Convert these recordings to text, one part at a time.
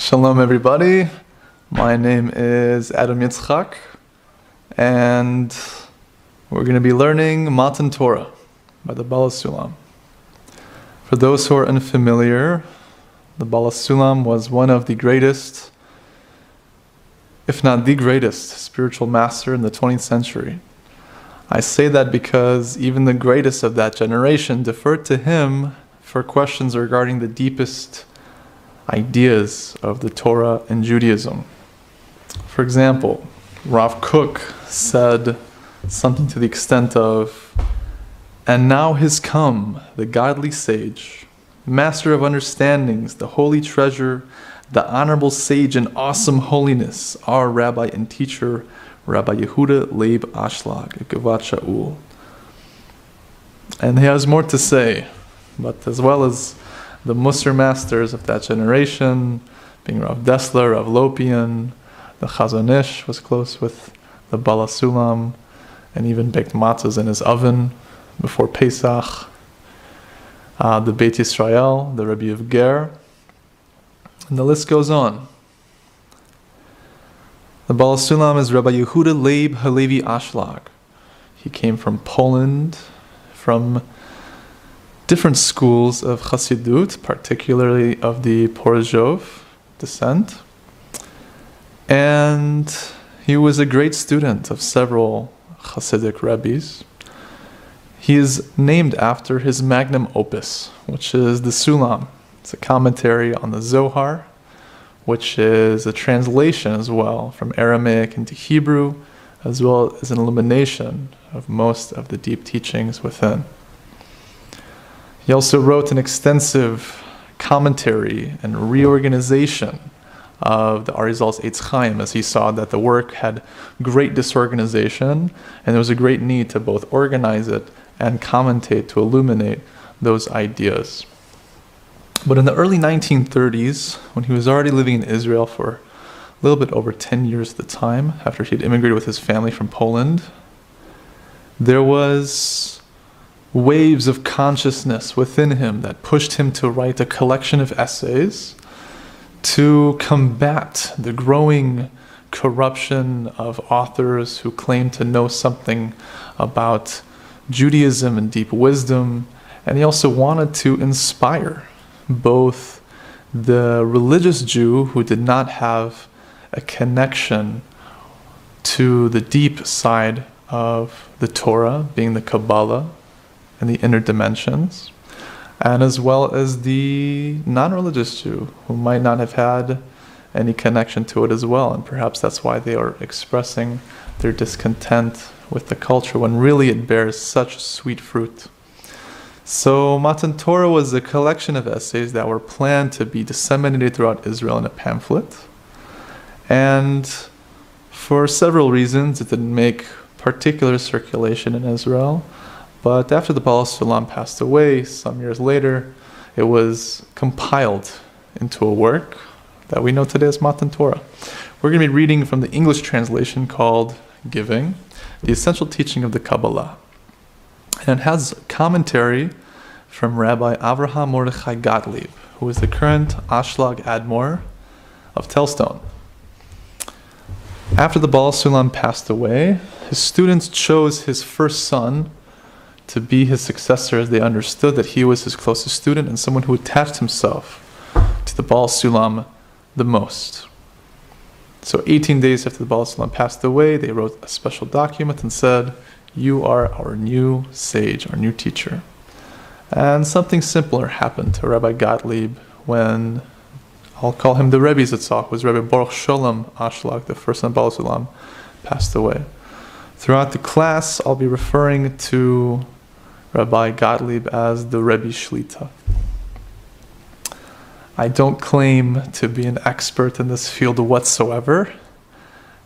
Shalom everybody, my name is Adam Yitzchak and we're going to be learning Matan Torah by the Baal HaSulam. For those who are unfamiliar, the Baal HaSulam was one of the greatest, if not the greatest, spiritual master in the 20th century. I say that because even the greatest of that generation deferred to him for questions regarding the deepest ideas of the Torah and Judaism. For example, Rav Kook said something to the extent of, "And now has come the godly sage, master of understandings, the holy treasure, the honorable sage in awesome holiness, our rabbi and teacher, Rabbi Yehudah, Leib, Ashlag, Gevat Shaul." And he has more to say, but as well as the Musar masters of that generation, being Rav Dessler, Rav Lopian, the Chazon Ish was close with the Baal HaSulam, and even baked matzahs in his oven before Pesach. The Beit Yisrael, the Rebbe of Ger, and the list goes on. The Baal HaSulam is Rabbi Yehudah Leib HaLevi Ashlag. He came from Poland, from different schools of Chassidut, particularly of the Porozhov descent. And he was a great student of several Chassidic rabbis. He is named after his magnum opus, which is the Sulam. It's a commentary on the Zohar, which is a translation as well from Aramaic into Hebrew, as well as an illumination of most of the deep teachings within. He also wrote an extensive commentary and reorganization of the Arizal's Eitz Chaim, as he saw that the work had great disorganization, and there was a great need to both organize it and commentate to illuminate those ideas. But in the early 1930s, when he was already living in Israel for a little bit over 10 years at the time, after he had immigrated with his family from Poland, there was waves of consciousness within him that pushed him to write a collection of essays to combat the growing corruption of authors who claimed to know something about Judaism and deep wisdom. And he also wanted to inspire both the religious Jew who did not have a connection to the deep side of the Torah, being the Kabbalah and the inner dimensions, and as well as the non-religious Jew who might not have had any connection to it as well, and perhaps that's why they are expressing their discontent with the culture when really it bears such sweet fruit. So Matan Torah was a collection of essays that were planned to be disseminated throughout Israel in a pamphlet, and for several reasons it didn't make particular circulation in Israel. But after the Baal HaSulam passed away, some years later, it was compiled into a work that we know today as Matan Torah. We're going to be reading from the English translation called Giving, the Essential Teaching of the Kabbalah. And it has commentary from Rabbi Avraham Morechai Gottlieb, who is the current Ashlag Admor of Telstone. After the Baal HaSulam passed away, his students chose his first son to be his successor, as they understood that he was his closest student and someone who attached himself to the Baal HaSulam the most. So 18 days after the Baal HaSulam passed away, they wrote a special document and said, "You are our new sage, our new teacher." And something similar happened to Rabbi Gotlib when, I'll call him the Rebbe Yitzchak, was Rebbe Baruch Sholem Ashlag, the first son of Baal HaSulam, passed away. Throughout the class, I'll be referring to Rabbi Gotlib as the Rebbe Shlita. I don't claim to be an expert in this field whatsoever,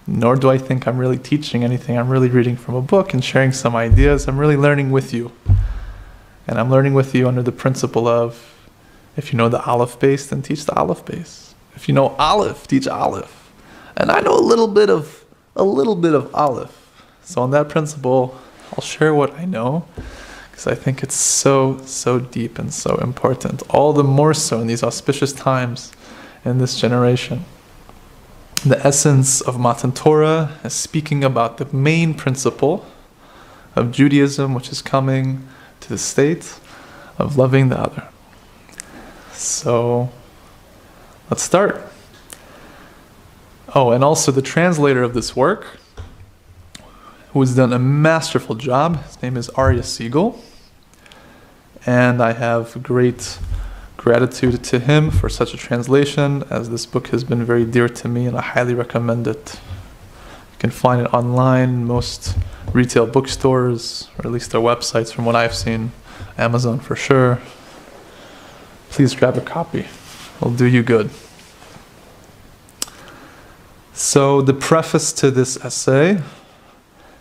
nor do I think I'm really teaching anything. I'm really reading from a book and sharing some ideas. I'm really learning with you. And I'm learning with you under the principle of, if you know the Aleph base, then teach the Aleph base. If you know Aleph, teach Aleph. And I know a little bit of Aleph. So on that principle, I'll share what I know, because I think it's so deep and so important. All the more so in these auspicious times in this generation. The essence of Matan Torah is speaking about the main principle of Judaism, which is coming to the state of loving the other. So, let's start. Oh, and also the translator of this work, who has done a masterful job, his name is Arya Siegel, and I have great gratitude to him for such a translation, as this book has been very dear to me and I highly recommend it. You can find it online in most retail bookstores, or at least their websites from what I've seen, Amazon for sure. Please grab a copy, it'll do you good. So the preface to this essay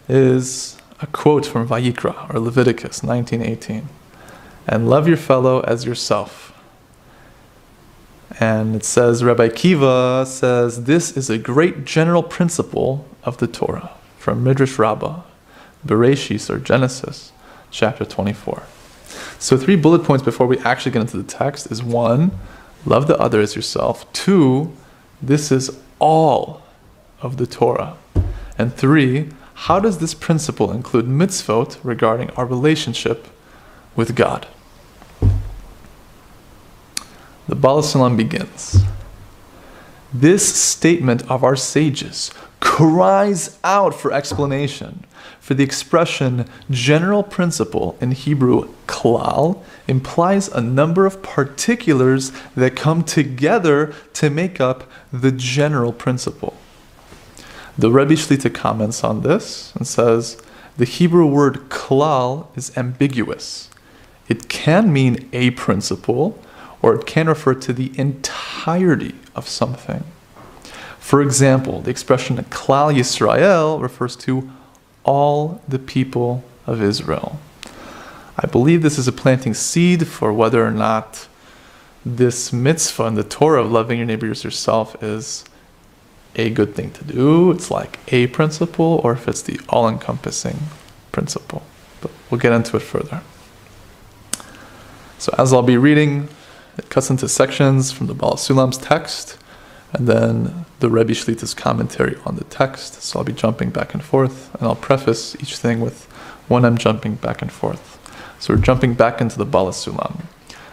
is a quote from Vayikra, or Leviticus 19:18. And love your fellow as yourself. And it says, Rabbi Akiva says, this is a great general principle of the Torah, from Midrash Rabbah, Bereshis, or Genesis, chapter 24. So 3 bullet points before we actually get into the text is 1, love the other as yourself. 2, this is all of the Torah. And 3, how does this principle include mitzvot regarding our relationship with God? The Baal HaSulam begins. This statement of our sages cries out for explanation, for the expression general principle in Hebrew klal implies a number of particulars that come together to make up the general principle. The Rebbe Shlit comments on this and says, the Hebrew word klal is ambiguous. It can mean a principle, or it can refer to the entirety of something. For example, the expression klal Yisrael refers to all the people of Israel. I believe this is a planting seed for whether or not this mitzvah in the Torah of loving your neighbor as yourself is a good thing to do. It's like a principle, or if it's the all-encompassing principle. But we'll get into it further. So as I'll be reading, it cuts into sections from the Baal HaSulam's text, and then the Rebbe Shlit's commentary on the text. So I'll be jumping back and forth, and I'll preface each thing with when I'm jumping back and forth. So we're jumping back into the Baal HaSulam.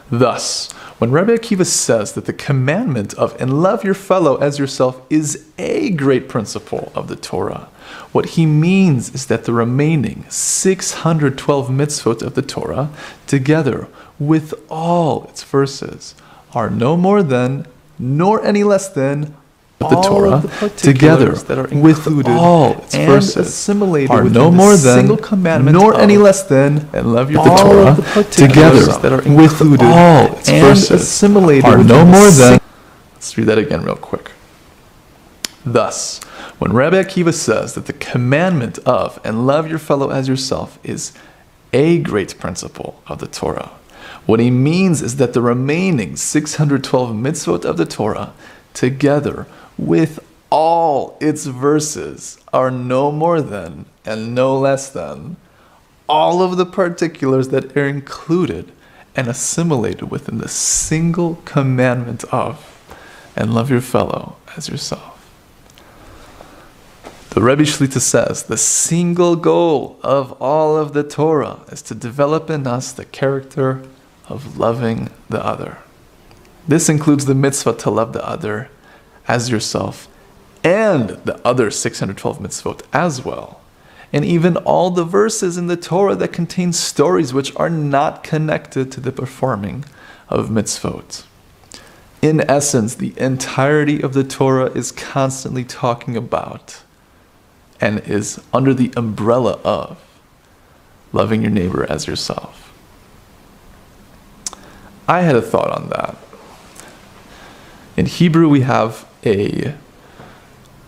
Thus, when Rabbi Akiva says that the commandment of "and love your fellow as yourself" is a great principle of the Torah, what he means is that the remaining 612 mitzvot of the Torah, together with all its verses, are no more than, nor any less than, the Torah, together that are with all its verses, assimilated are no more than, single commandment nor any less than, and love your Torah, together that are with all its verses, assimilated are no more than. Let's read that again real quick. Thus, when Rabbi Akiva says that the commandment of "and love your fellow as yourself" is a great principle of the Torah, what he means is that the remaining 612 mitzvot of the Torah, together with all its verses, are no more than, and no less than, all of the particulars that are included and assimilated within the single commandment of "and love your fellow as yourself." The Rebbe Shlita says the single goal of all of the Torah is to develop in us the character of loving the other. This includes the mitzvah to love the other as yourself, and the other 612 mitzvot as well, and even all the verses in the Torah that contain stories which are not connected to the performing of mitzvot. In essence, the entirety of the Torah is constantly talking about and is under the umbrella of loving your neighbor as yourself. I had a thought on that. In Hebrew, we have a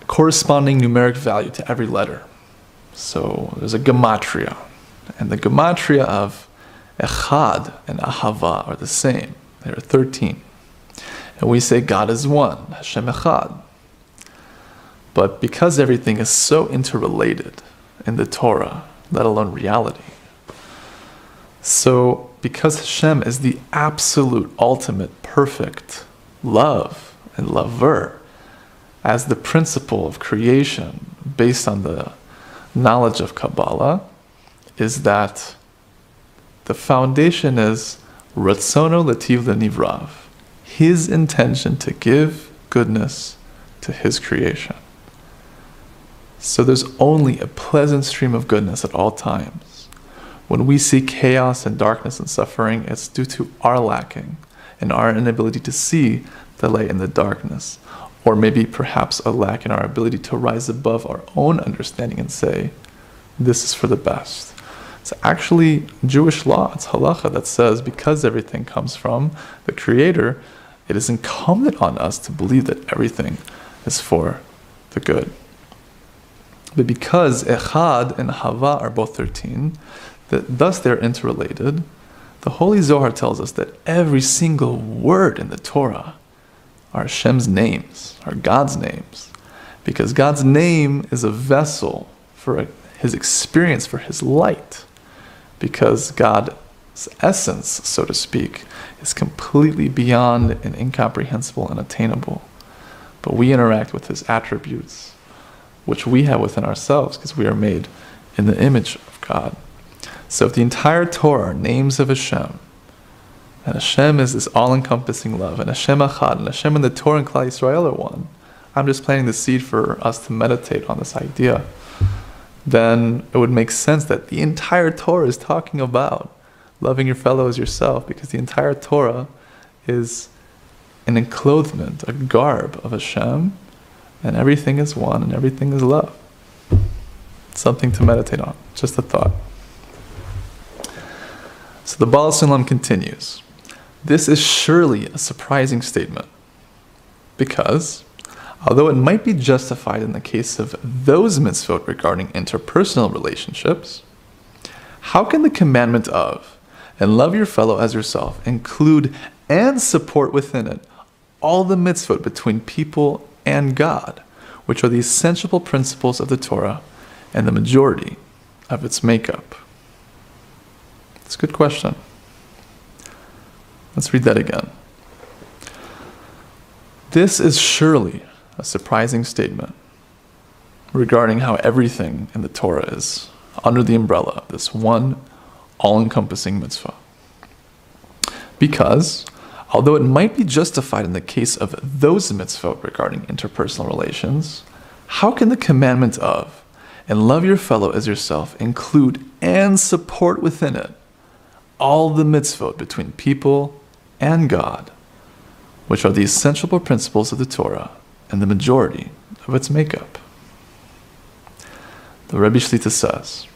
corresponding numeric value to every letter. So there's a gematria, and the gematria of echad and ahava are the same. There are 13. And we say God is one, Hashem echad. But because everything is so interrelated in the Torah, let alone reality, so because Hashem is the absolute, ultimate, perfect love and lover, as the principle of creation based on the knowledge of Kabbalah, is that the foundation is Ratzono Lativ Lenivrav, his intention to give goodness to his creation. So there's only a pleasant stream of goodness at all times. When we see chaos and darkness and suffering, it's due to our lacking and our inability to see the light in the darkness, or maybe perhaps a lack in our ability to rise above our own understanding and say, this is for the best. It's actually Jewish law, it's halacha that says because everything comes from the Creator, it is incumbent on us to believe that everything is for the good. But because Echad and Hava are both 13, thus they're interrelated, the Holy Zohar tells us that every single word in the Torah are Hashem's names, are God's names. Because God's name is a vessel for his experience, for his light. Because God's essence, so to speak, is completely beyond and incomprehensible and attainable. But we interact with his attributes, which we have within ourselves, because we are made in the image of God. So if the entire Torah are names of Hashem, and Hashem is this all-encompassing love, and Hashem Echad, and Hashem and the Torah and Klal Yisrael are one, I'm just planting the seed for us to meditate on this idea, then it would make sense that the entire Torah is talking about loving your fellow as yourself, because the entire Torah is an enclothement, a garb of Hashem, and everything is one, and everything is love. Something to meditate on, just a thought. So the Baal HaSulam continues. This is surely a surprising statement, because although it might be justified in the case of those mitzvot regarding interpersonal relationships, how can the commandment of, and love your fellow as yourself, include and support within it all the mitzvot between people and God, which are the essential principles of the Torah and the majority of its makeup? It's a good question. Let's read that again. This is surely a surprising statement regarding how everything in the Torah is under the umbrella of this one all-encompassing mitzvah. Because, although it might be justified in the case of those mitzvot regarding interpersonal relations, how can the commandment of, and love your fellow as yourself, include and support within it all the mitzvot between people and God, which are the essential principles of the Torah and the majority of its makeup? The Rebbe Shlit says,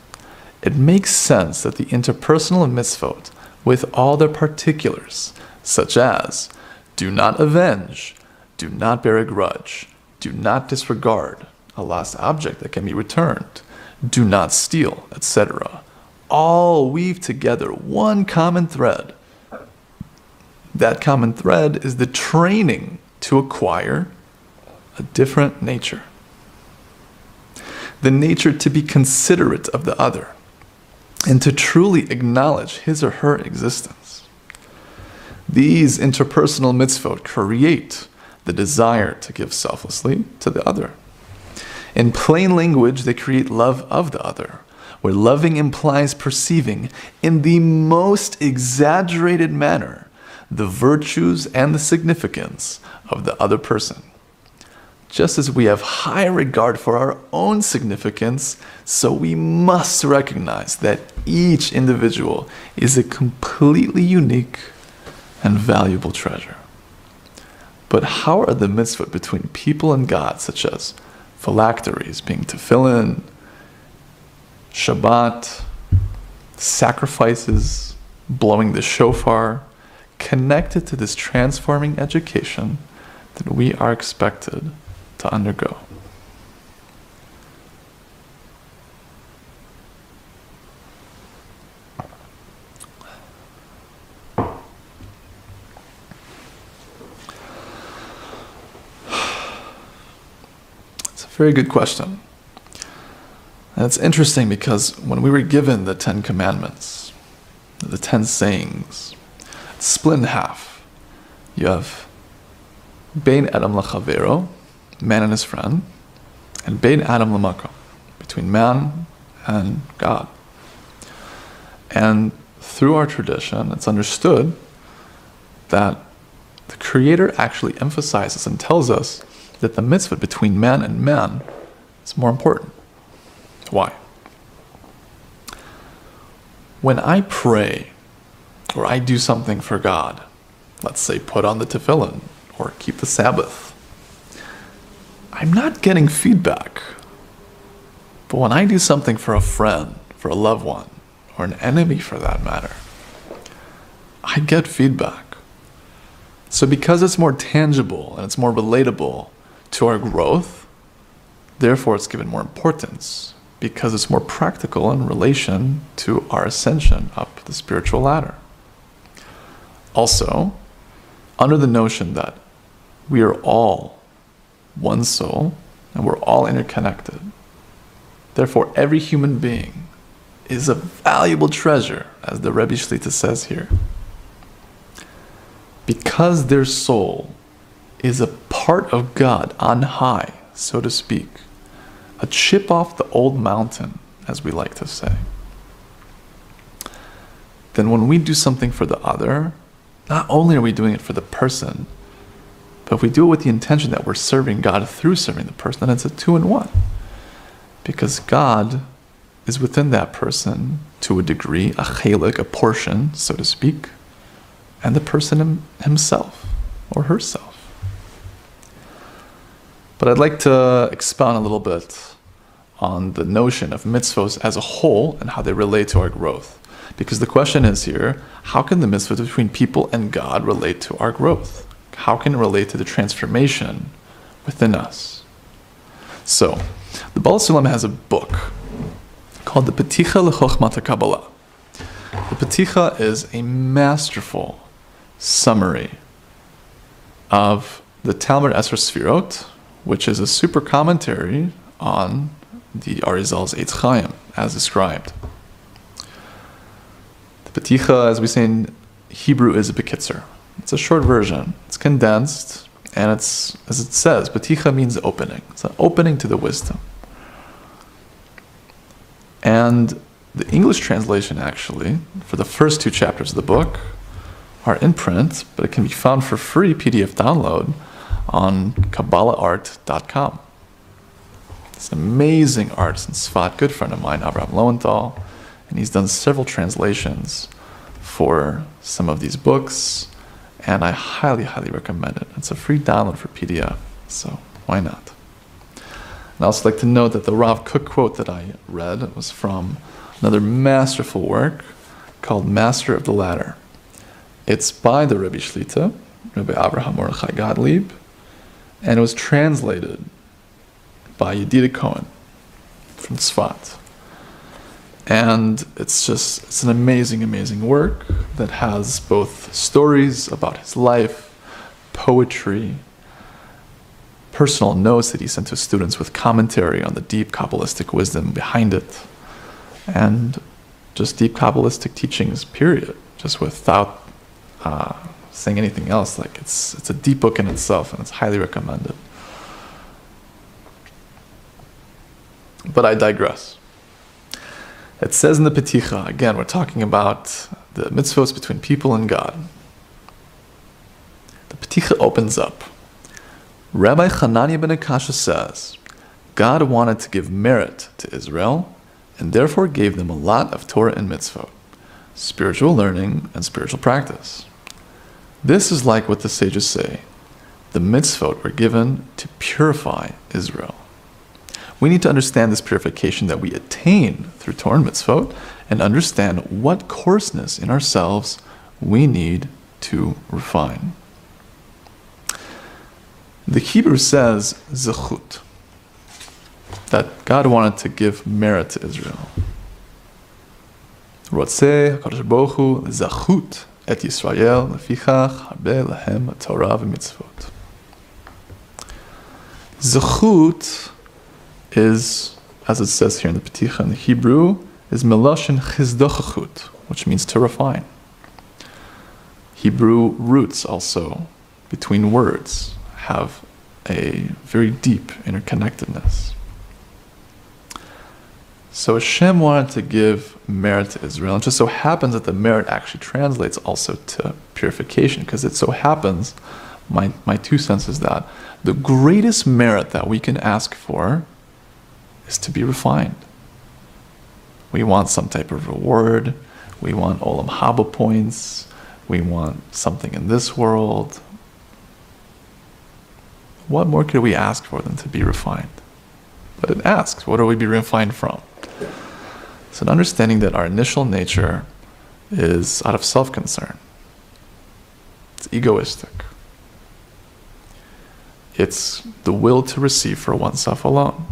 it makes sense that the interpersonal mitzvot, with all their particulars, such as do not avenge, do not bear a grudge, do not disregard a lost object that can be returned, do not steal, etc., all weave together one common thread. That common thread is the training to acquire a different nature. The nature to be considerate of the other and to truly acknowledge his or her existence. These interpersonal mitzvot create the desire to give selflessly to the other. In plain language, they create love of the other, where loving implies perceiving in the most exaggerated manner the virtues and the significance of the other person. Just as we have high regard for our own significance, so we must recognize that each individual is a completely unique and valuable treasure. But how are the mitzvot between people and God, such as phylacteries, being tefillin, Shabbat, sacrifices, blowing the shofar, connected to this transforming education that we are expected to undergo? It's a very good question. And it's interesting because when we were given the 10 Commandments, the 10 sayings, it's split in half. You have Bein Adam Lachavero, man and his friend, and Bein Adam Lamakom, between man and God. And through our tradition, it's understood that the Creator actually emphasizes and tells us that the mitzvah between man and man is more important. Why? When I pray, or I do something for God, let's say put on the tefillin, or keep the Sabbath, I'm not getting feedback. But when I do something for a friend, for a loved one, or an enemy for that matter, I get feedback. So because it's more tangible and it's more relatable to our growth, therefore it's given more importance, because it's more practical in relation to our ascension up the spiritual ladder. Also, under the notion that we are all one soul and we're all interconnected, therefore every human being is a valuable treasure, as the Rebbe Shlit says here. Because their soul is a part of God on high, so to speak, a chip off the old mountain, as we like to say, then when we do something for the other, not only are we doing it for the person, but if we do it with the intention that we're serving God through serving the person, then it's a 2-in-1. Because God is within that person to a degree, a chelik, a portion, so to speak, and the person himself or herself. But I'd like to expound a little bit on the notion of mitzvos as a whole and how they relate to our growth. Because the question is here, how can the mitzvah between people and God relate to our growth? How can it relate to the transformation within us? So, the Baal HaSulam has a book called the Peticha L'Chochmat Kabbalah. The Peticha is a masterful summary of the Talmud Esrei Sfirot, which is a super commentary on the Arizal's Eitz Chaim, as described. The Peticha, as we say in Hebrew, is a bekitzer. It's a short version. It's condensed, and it's, as it says, Peticha means opening. It's an opening to the wisdom. And the English translation, actually, for the first 2 chapters of the book, are in print, but it can be found for free PDF download on KabbalahArt.com. It's an amazing artist in Sfat, good friend of mine, Avraham Lowenthal, and he's done several translations for some of these books, and I highly, highly recommend it. It's a free download for PDF, so why not? And I'd also like to note that the Rav Kook quote that I read was from another masterful work called Master of the Ladder. It's by the Rebbe Shlit, Rebbe Avraham Morechai Gottlieb, and it was translated by Yehudah Cohen from Tzfat. And it's an amazing, amazing work that has both stories about his life, poetry, personal notes that he sent to students with commentary on the deep Kabbalistic wisdom behind it, and just deep Kabbalistic teachings, period, just without saying anything else. Like it's a deep book in itself, and it's highly recommended. But I digress. It says in the Peticha, again, we're talking about the mitzvos between people and God. The Peticha opens up. Rabbi Hanania ben Akasha says, God wanted to give merit to Israel, and therefore gave them a lot of Torah and mitzvot, spiritual learning and spiritual practice. This is like what the sages say, the mitzvot were given to purify Israel. We need to understand this purification that we attain through Torah and mitzvot, and understand what coarseness in ourselves we need to refine. The Hebrew says zechut, that God wanted to give merit to Israel. Rotzeh HaKadosh Baruch Hu zechut et Yisrael lefichach harbe lahem Torah v'mitzvot. Zechut is, as it says here in the Peticha in the Hebrew, is meloshin chizdochachut, which means to refine. Hebrew roots also between words have a very deep interconnectedness. So Hashem wanted to give merit to Israel. It just so happens that the merit actually translates also to purification, because it so happens, my 2 cents is that the greatest merit that we can ask for is to be refined. We want some type of reward. We want Olam Haba points. We want something in this world. What more could we ask for than to be refined? But it asks, what are we being refined from? It's an understanding that our initial nature is out of self-concern. It's egoistic. It's the will to receive for oneself alone.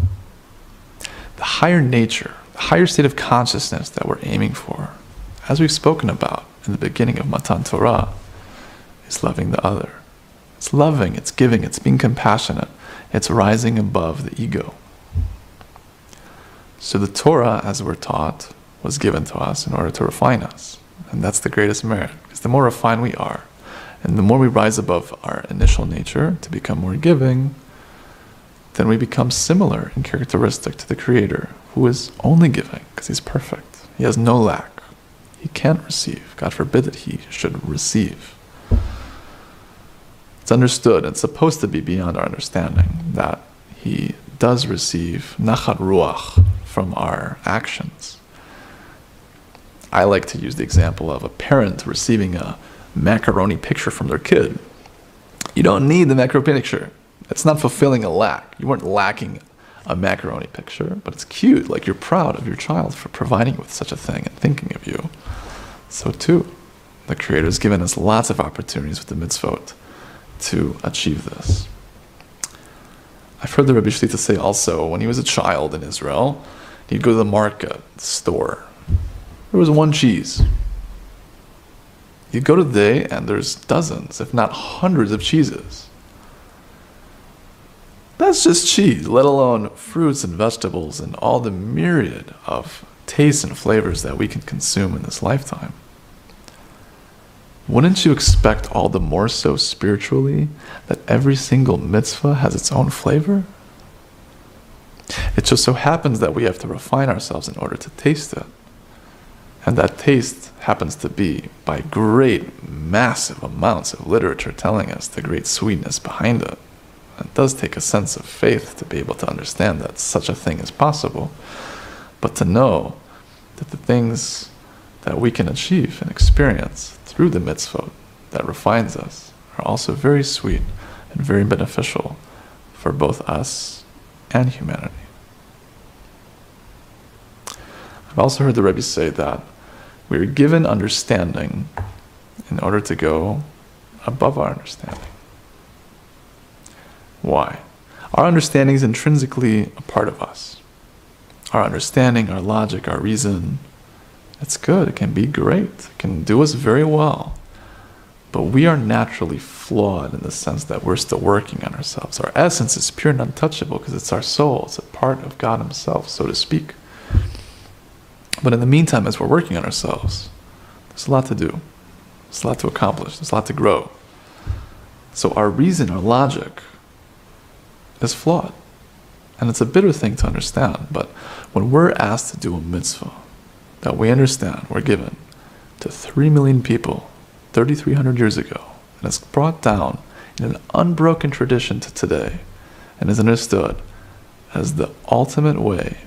The higher nature, the higher state of consciousness that we're aiming for, as we've spoken about in the beginning of Matan Torah, is loving the other. It's loving, it's giving, it's being compassionate, it's rising above the ego. So the Torah, as we're taught, was given to us in order to refine us. And that's the greatest merit, because the more refined we are, and the more we rise above our initial nature to become more giving, then we become similar in characteristic to the Creator, who is only giving, because He's perfect. He has no lack. He can't receive. God forbid that He should receive. It's understood, it's supposed to be beyond our understanding, that He does receive nachat ruach from our actions. I like to use the example of a parent receiving a macaroni picture from their kid. You don't need the macaroni picture. It's not fulfilling a lack. You weren't lacking a macaroni picture, but it's cute. Like, you're proud of your child for providing you with such a thing and thinking of you. So too, the Creator has given us lots of opportunities with the mitzvot to achieve this. I've heard the Rebbe Shlit say also, when he was a child in Israel, he'd go to the market, the store. There was one cheese. You go today and there's dozens, if not hundreds of cheeses. That's just cheese, let alone fruits and vegetables and all the myriad of tastes and flavors that we can consume in this lifetime. Wouldn't you expect all the more so spiritually that every single mitzvah has its own flavor? It just so happens that we have to refine ourselves in order to taste it. And that taste happens to be by great, massive amounts of literature telling us the great sweetness behind it. It does take a sense of faith to be able to understand that such a thing is possible, but to know that the things that we can achieve and experience through the mitzvot that refines us are also very sweet and very beneficial for both us and humanity. I've also heard the Rebbe say that we are given understanding in order to go above our understanding. Why? Our understanding is intrinsically a part of us. Our understanding, our logic, our reason, it's good, it can be great, it can do us very well. But we are naturally flawed in the sense that we're still working on ourselves. Our essence is pure and untouchable because it's our soul, it's a part of God Himself, so to speak. But in the meantime, as we're working on ourselves, there's a lot to do. There's a lot to accomplish. There's a lot to grow. So our reason, our logic, is flawed. And it's a bitter thing to understand. But when we're asked to do a mitzvah that we understand we're given to 3 million people 3,300 years ago, and it's brought down in an unbroken tradition to today, and is understood as the ultimate way,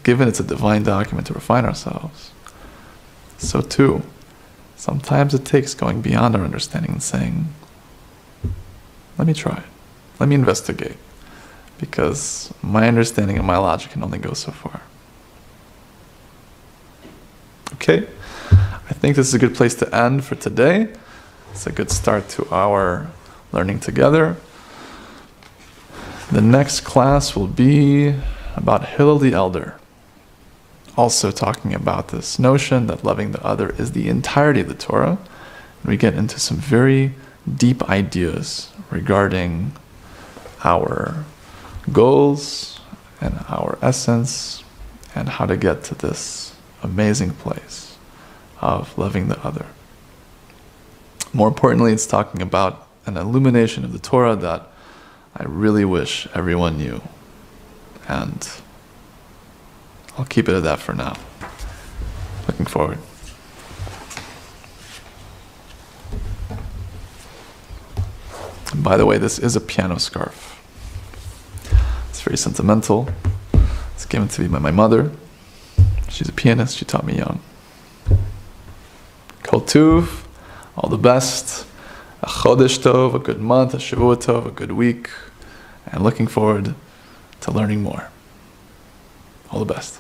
given it's a divine document to refine ourselves, so too, sometimes it takes going beyond our understanding and saying, let me try, let me investigate, because my understanding and my logic can only go so far. Okay, I think this is a good place to end for today. It's a good start to our learning together. The next class will be about Hillel the Elder. Also talking about this notion that loving the other is the entirety of the Torah. And we get into some very deep ideas regarding our goals and our essence and how to get to this amazing place of loving the other. More importantly, it's talking about an illumination of the Torah that I really wish everyone knew. And I'll keep it at that for now. Looking forward. And by the way, this is a piano scarf. It's very sentimental. It's given to me by my mother. She's a pianist. She taught me young. Kol Tuv, all the best. A Chodesh Tov, a good month. A Shavua Tov, a good week. And looking forward to learning more. All the best.